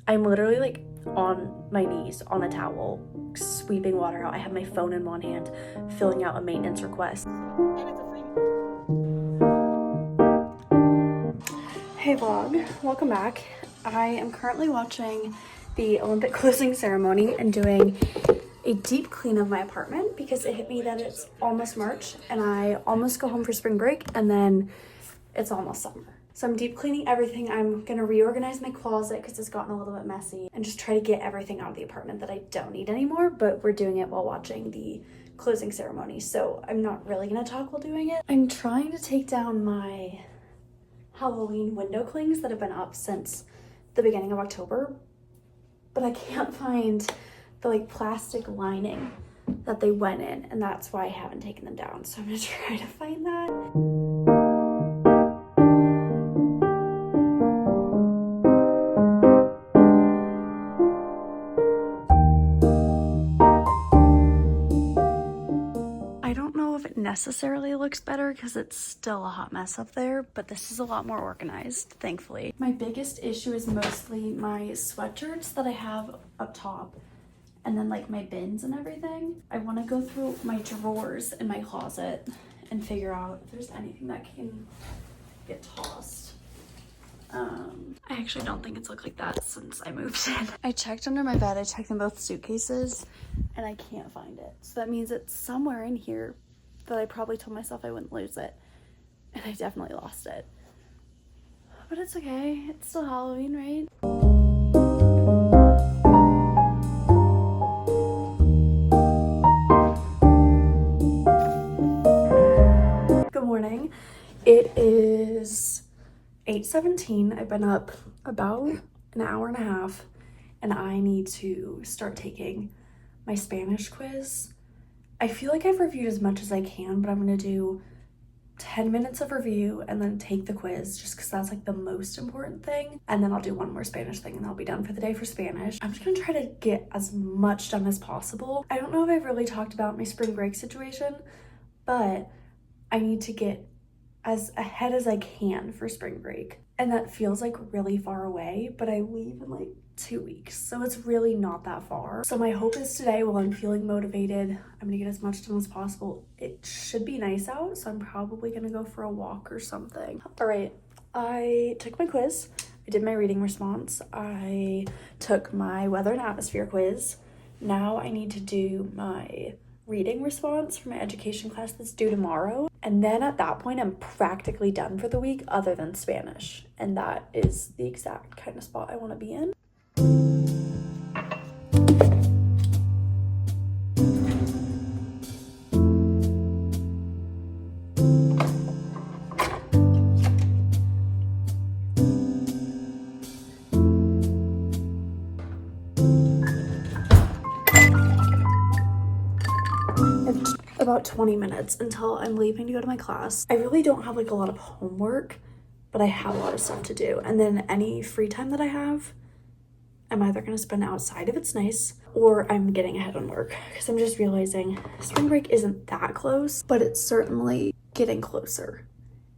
I'm literally like on my knees on a towel, sweeping water out. I have my phone in one hand, filling out a maintenance request. Hey vlog, welcome back. I am currently watching the Olympic closing ceremony and doing a deep clean of my apartment because it hit me that it's almost March and I almost go home for spring break and then it's almost summer. So I'm deep cleaning everything. I'm gonna reorganize my closet because it's gotten a little bit messy and just try to get everything out of the apartment that I don't need anymore, but we're doing it while watching the closing ceremony. So I'm not really gonna talk while doing it. I'm trying to take down my Halloween window clings that have been up since the beginning of October, but I can't find the like plastic lining that they went in, and that's why I haven't taken them down. So I'm gonna try to find that. I don't know if it necessarily looks better because it's still a hot mess up there, but this is a lot more organized, thankfully. My biggest issue is mostly my sweatshirts that I have up top and then like my bins and everything. I want to go through my drawers in my closet and figure out if there's anything that can get tossed. I actually don't think it's looked like that since I moved in. I checked under my bed, I checked in both suitcases, and I can't find it. So that means it's somewhere in here that I probably told myself I wouldn't lose it. And I definitely lost it. But it's okay, it's still Halloween, right? Good morning. It is 8:17. I've been up about an hour and a half and I need to start taking my Spanish quiz. I feel like I've reviewed as much as I can, but I'm gonna do 10 minutes of review and then take the quiz just because that's like the most important thing. And then I'll do one more Spanish thing and I'll be done for the day for Spanish. I'm just gonna try to get as much done as possible. I don't know if I've really talked about my spring break situation, but I need to get as ahead as I can for spring break. And that feels like really far away, but I leave in like 2 weeks. So it's really not that far. So my hope is today, while I'm feeling motivated, I'm gonna get as much done as possible. It should be nice out, so I'm probably gonna go for a walk or something. All right, I took my quiz. I did my reading response. I took my weather and atmosphere quiz. Now I need to do my reading response for my education class that's due tomorrow. And then at that point, I'm practically done for the week other than Spanish. And that is the exact kind of spot I want to be in. About 20 minutes until I'm leaving to go to my class. I really don't have like a lot of homework, but I have a lot of stuff to do. And then any free time that I have, I'm either gonna spend outside if it's nice, or I'm getting ahead on work because I'm just realizing spring break isn't that close, but it's certainly getting closer.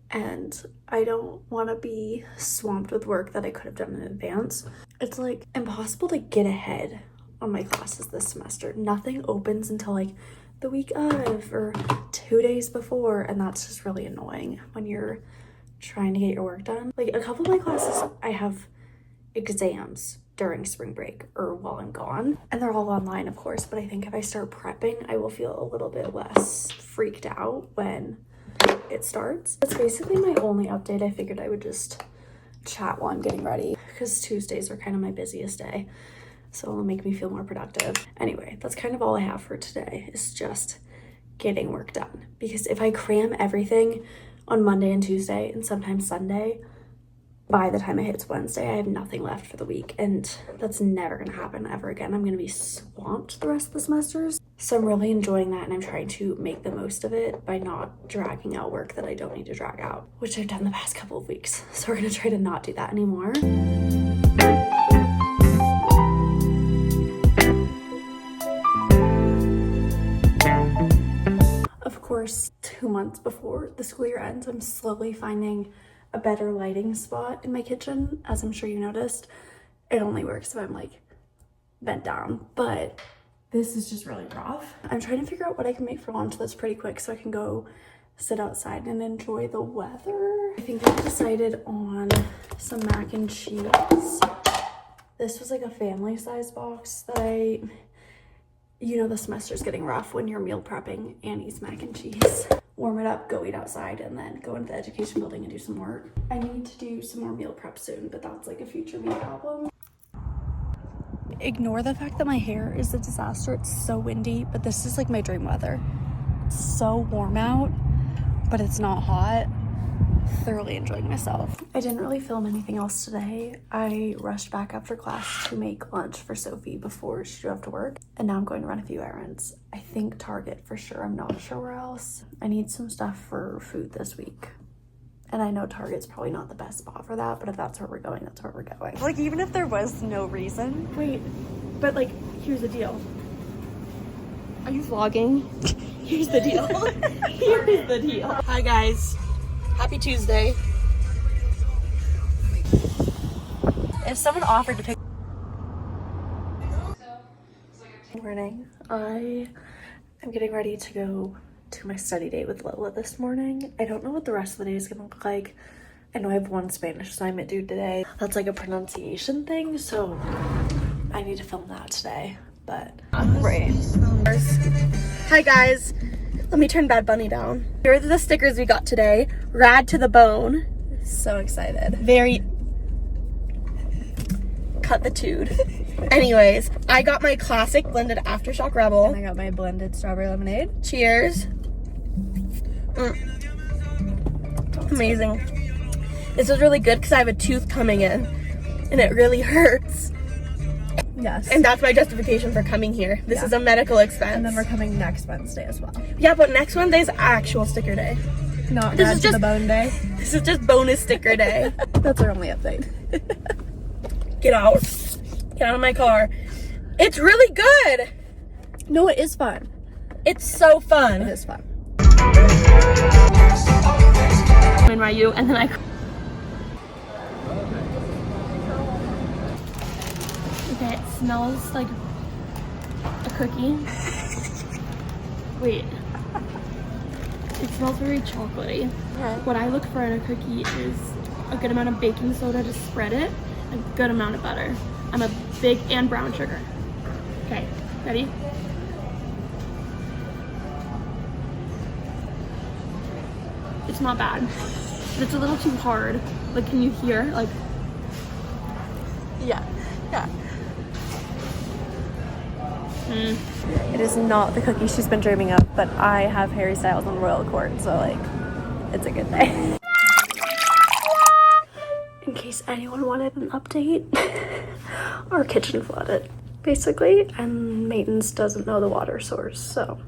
And I don't wanna be swamped with work that I could have done in advance. It's like impossible to get ahead on my classes this semester. Nothing opens until like the week of or 2 days before, and that's just really annoying when you're trying to get your work done. Like a couple of my classes, I have exams during spring break or while I'm gone, and they're all online of course, but I think if I start prepping, I will feel a little bit less freaked out when it starts. That's basically my only update. I figured I would just chat while I'm getting ready because Tuesdays are kind of my busiest day. So it'll make me feel more productive. Anyway, that's kind of all I have for today, is just getting work done. Because if I cram everything on Monday and Tuesday and sometimes Sunday, by the time it hits Wednesday, I have nothing left for the week. And that's never gonna happen ever again. I'm gonna be swamped the rest of the semesters. So I'm really enjoying that and I'm trying to make the most of it by not dragging out work that I don't need to drag out, which I've done the past couple of weeks. So we're gonna try to not do that anymore. Of course, 2 months before the school year ends, I'm slowly finding a better lighting spot in my kitchen, as I'm sure you noticed. it only works if I'm like bent down, but this is just really rough. I'm trying to figure out what I can make for lunch that's pretty quick so I can go sit outside and enjoy the weather. I think I've decided on some mac and cheese. This was like a family size box that you know, the semester's getting rough when you're meal prepping and eat mac and cheese. Warm it up, go eat outside, and then go into the education building and do some work. I need to do some more meal prep soon, but that's like a future me problem. Ignore the fact that my hair is a disaster. It's so windy, but this is like my dream weather. It's so warm out, but it's not hot. Thoroughly enjoying myself. I didn't really film anything else today. I rushed back after class to make lunch for Sophie before she drove to work, and now I'm going to run a few errands. I think Target for sure. I'm not sure where else. I need some stuff for food this week. And I know Target's probably not the best spot for that, but if that's where we're going, that's where we're going. Like, even if there was no reason. Wait, but like, here's the deal. Are you vlogging? Here's the deal. Here's the deal. Hi, guys. Happy Tuesday. If someone offered to pick... Good morning. I am getting ready to go to my study date with Lola this morning. I don't know what the rest of the day is gonna look like. I know I have one Spanish assignment due today. That's like a pronunciation thing, so I need to film that today, but right. Hi guys, let me turn Bad Bunny down. Here are the stickers we got today. Rad to the bone. So excited. Very cut the tude. Anyways, I got my classic blended Aftershock Rebel. And I got my blended strawberry lemonade. Cheers. Amazing. This was really good because I have a tooth coming in and it really hurts. Yes. And that's my justification for coming here. This is a medical expense. And then we're coming next Wednesday as well. Yeah, but next Wednesday's actual sticker day. Not this is just the bone day. This is just bonus sticker day. That's our only update. Get out. Get out of my car. It's really good. No, it is fun. It's so fun. It is fun. I'm in Ryu, and then okay, it smells like a cookie. Wait. It smells very chocolatey. Okay. What I look for in a cookie is a good amount of baking soda to spread it, a good amount of butter. I'm a big and brown sugar. Okay, ready? It's not bad, but it's a little too hard. Like, can you hear? Like, yeah. It is not the cookie she's been dreaming of, but I have Harry Styles on Royal Court, so like, it's a good day. In case anyone wanted an update, our kitchen flooded, basically, and maintenance doesn't know the water source, so.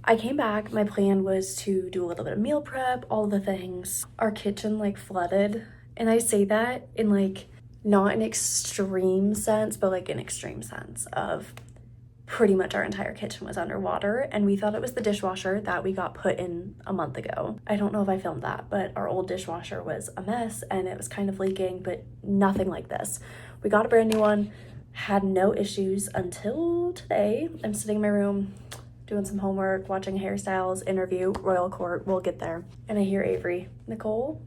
I came back, my plan was to do a little bit of meal prep, all the things. Our kitchen like flooded, and I say that in like, not an extreme sense, but like an extreme sense of pretty much our entire kitchen was underwater, and we thought it was the dishwasher that we got put in a month ago. I don't know if I filmed that, but our old dishwasher was a mess and it was kind of leaking, but nothing like this. We got a brand new one, had no issues until today. I'm sitting in my room doing some homework, watching Harry Styles interview, Royal Court, we'll get there. And I hear Avery, Nicole,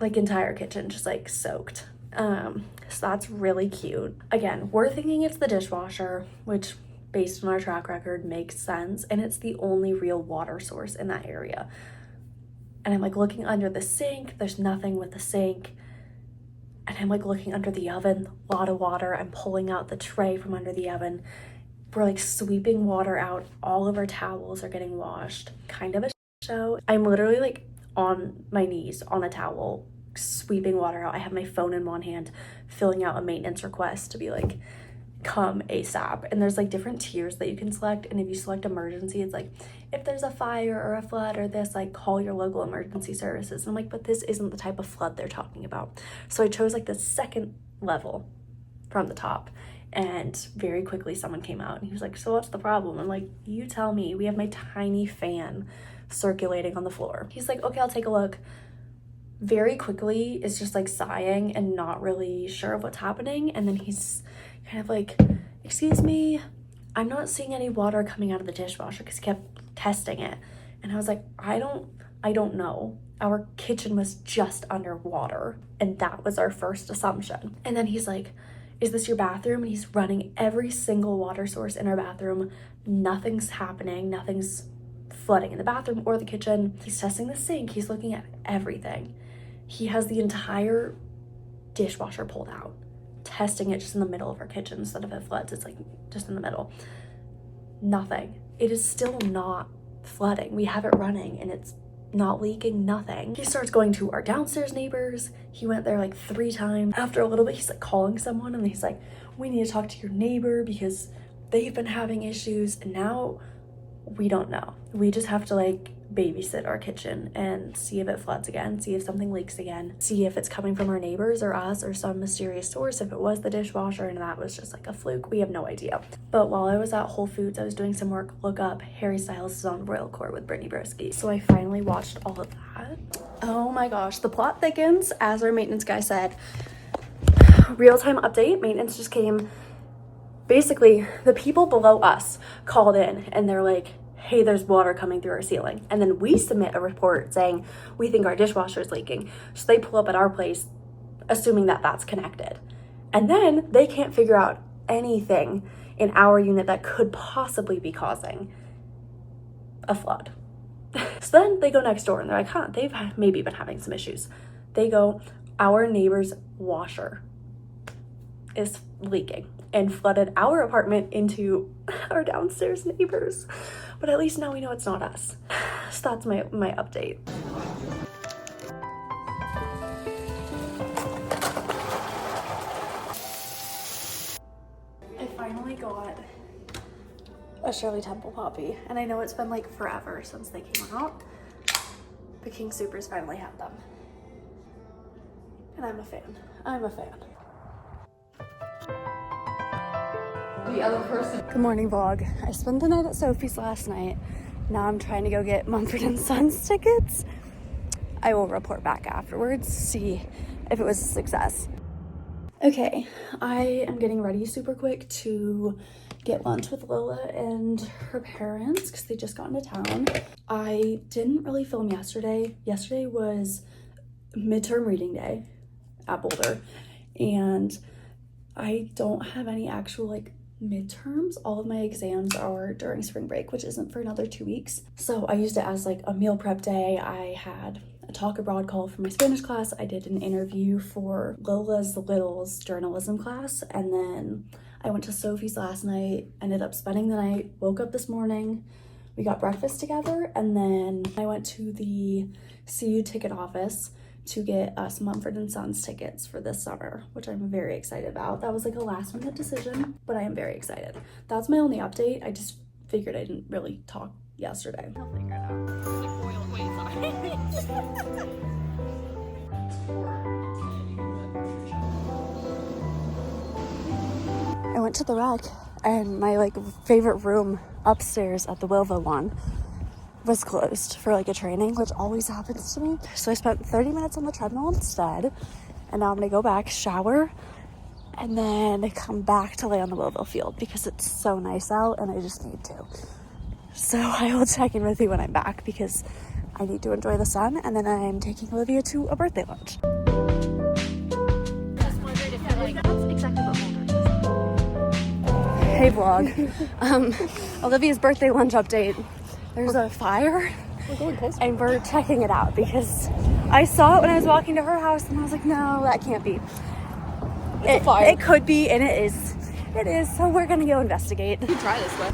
like entire kitchen just like soaked. So that's really cute. Again, we're thinking it's the dishwasher, which based on our track record makes sense. And it's the only real water source in that area. And I'm like looking under the sink, there's nothing with the sink. And I'm like looking under the oven, a lot of water. I'm pulling out the tray from under the oven. We're like sweeping water out. All of our towels are getting washed. Kind of a show. I'm literally like on my knees on a towel, sweeping water out. I have my phone in one hand, filling out a maintenance request to be like, come ASAP. And there's like different tiers that you can select. And if you select emergency, it's like, if there's a fire or a flood or this, like call your local emergency services. And I'm like, but this isn't the type of flood they're talking about. So I chose like the second level from the top. And very quickly someone came out and he was like, so what's the problem? I'm like, you tell me. We have my tiny fan circulating on the floor. He's like, okay, I'll take a look. Very quickly is just like sighing and not really sure of what's happening. And then he's kind of like, excuse me, I'm not seeing any water coming out of the dishwasher, because he kept testing it. And I was like, I don't know. Our kitchen was just underwater. And that was our first assumption. And then he's like, is this your bathroom? And he's running every single water source in our bathroom. Nothing's happening. Nothing's flooding in the bathroom or the kitchen. He's testing the sink. He's looking at everything. He has the entire dishwasher pulled out, testing it just in the middle of our kitchen. Instead of it floods, it's like just in the middle. Nothing. It is still not flooding. We have it running and it's not leaking, nothing. He starts going to our downstairs neighbors. He went there like 3 times. After a little bit, he's like calling someone and he's like, we need to talk to your neighbor because they've been having issues. And now we don't know. We just have to like babysit our kitchen and see if it floods again, see if something leaks again, see if it's coming from our neighbors or us or some mysterious source, if it was the dishwasher and that was just like a fluke. We have no idea. But while I was at Whole Foods, I was doing some work. Look up Harry Styles is on Royal Court with Brittany Broski. So I finally watched all of that. Oh my gosh, the plot thickens, as our maintenance guy said. Real-time update, maintenance just came. Basically, the people below us called in and they're like, hey, there's water coming through our ceiling. And then we submit a report saying, we think our dishwasher is leaking. So they pull up at our place, assuming that that's connected. And then they can't figure out anything in our unit that could possibly be causing a flood. So then they go next door and they're like, they've maybe been having some issues. They go, our neighbor's washer is leaking and flooded our apartment into our downstairs neighbors. But at least now we know it's not us. So that's my update. I finally got a Shirley Temple Poppy, and I know it's been like forever since they came out. The King Supers finally had them. And I'm a fan. The other person. Good morning, vlog. I spent the night at Sophie's last night. Now I'm trying to go get Mumford & Sons tickets. I will report back afterwards, see if it was a success. Okay, I am getting ready super quick to get lunch with Lola and her parents because they just got into town. I didn't really film yesterday. Yesterday was midterm reading day at Boulder, and I don't have any actual like midterms. All of my exams are during spring break, which isn't for another 2 weeks. So I used it as like a meal prep day. I had a talk abroad call for my Spanish class. I did an interview for Lola's Little's journalism class, and then I went to Sophie's last night, ended up spending the night, woke up this morning, we got breakfast together, and then I went to the CU ticket office to get us Mumford & Sons tickets for this summer, which I'm very excited about. That was like a last minute decision, but I am very excited. That's my only update. I just figured I didn't really talk yesterday. I'll figure it out. I went to the rec, and my like favorite room upstairs at the Willville one was closed for like a training, which always happens to me. So I spent 30 minutes on the treadmill instead, and now I'm gonna go back, shower, and then come back to lay on the Willville field because it's so nice out and I just need to. So I will check in with you when I'm back because I need to enjoy the sun, and then I'm taking Olivia to a birthday lunch. Hey vlog. Olivia's birthday lunch update. There's a fire, and we're checking it out because I saw it when I was walking to her house, and I was like, no, that can't be. It's a fire. It could be, and it is. It is, so we're gonna go investigate. You try this way.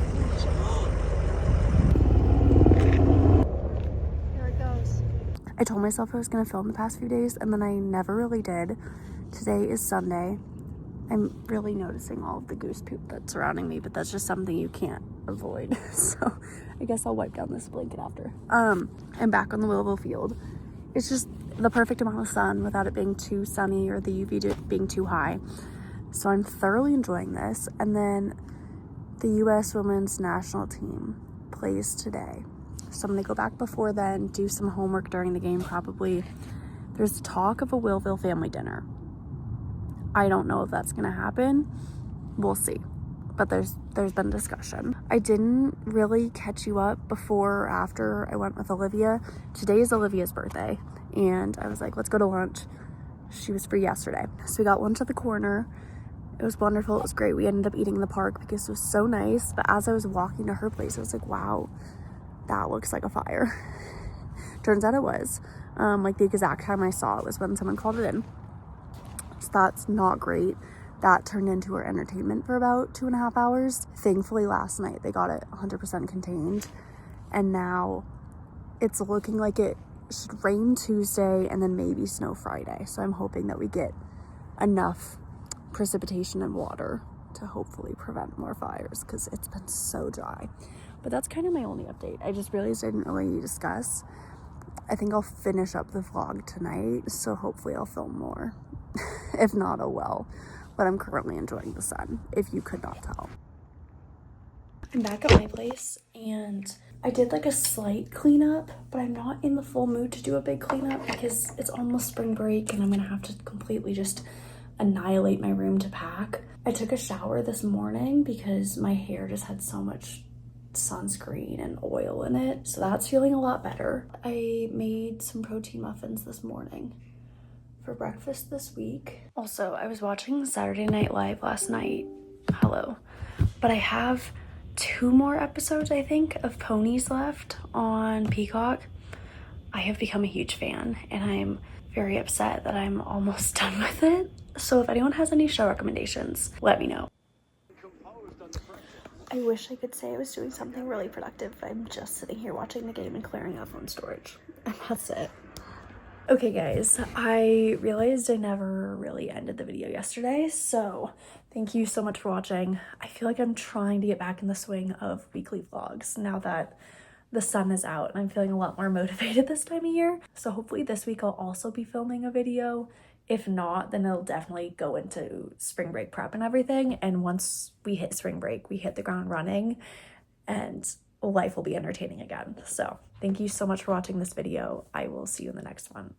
Here it goes. I told myself I was gonna film the past few days, and then I never really did. Today is Sunday. I'm really noticing all of the goose poop that's surrounding me, but that's just something you can't avoid. So I guess I'll wipe down this blanket after. I'm back on the Willville field. It's just the perfect amount of sun without it being too sunny or the UV being too high. So I'm thoroughly enjoying this. And then the U.S. women's national team plays today. So I'm going to go back before then, do some homework during the game probably. There's talk of a Willville family dinner. I don't know if that's going to happen. We'll see. But there's been discussion. I didn't really catch you up before or after I went with Olivia. Today is Olivia's birthday, and I was like, let's go to lunch. She was free yesterday. So we got lunch at the corner. It was wonderful. It was great. We ended up eating in the park because it was so nice. But as I was walking to her place, I was like, wow, that looks like a fire. Turns out it was. Like the exact time I saw it was when someone called it in. So that's not great. That turned into our entertainment for about 2.5 hours. Thankfully, last night they got it 100% contained. And now it's looking like it should rain Tuesday and then maybe snow Friday. So I'm hoping that we get enough precipitation and water to hopefully prevent more fires because it's been so dry. But that's kind of my only update. I just realized I didn't really discuss. I think I'll finish up the vlog tonight, so hopefully I'll film more. If not, oh well. But I'm currently enjoying the sun, if you could not tell. I'm back at my place, and I did like a slight cleanup, but I'm not in the full mood to do a big cleanup because it's almost spring break and I'm gonna have to completely just annihilate my room to pack. I took a shower this morning because my hair just had so much sunscreen and oil in it, so that's feeling a lot better. I made some protein muffins this morning for breakfast this week. Also, I was watching Saturday Night Live last night. Hello. But I have 2 more episodes, I think, of Ponies left on Peacock. I have become a huge fan, and I'm very upset that I'm almost done with it. So if anyone has any show recommendations, let me know. I wish I could say I was doing something really productive, but I'm just sitting here watching the game and clearing out phone storage. And that's it. Okay guys, I realized I never really ended the video yesterday, so thank you so much for watching. I feel like I'm trying to get back in the swing of weekly vlogs now that the sun is out and I'm feeling a lot more motivated this time of year. So hopefully this week I'll also be filming a video. If not, then it'll definitely go into spring break prep and everything. And once we hit spring break, we hit the ground running and life will be entertaining again. So thank you so much for watching this video. I will see you in the next one.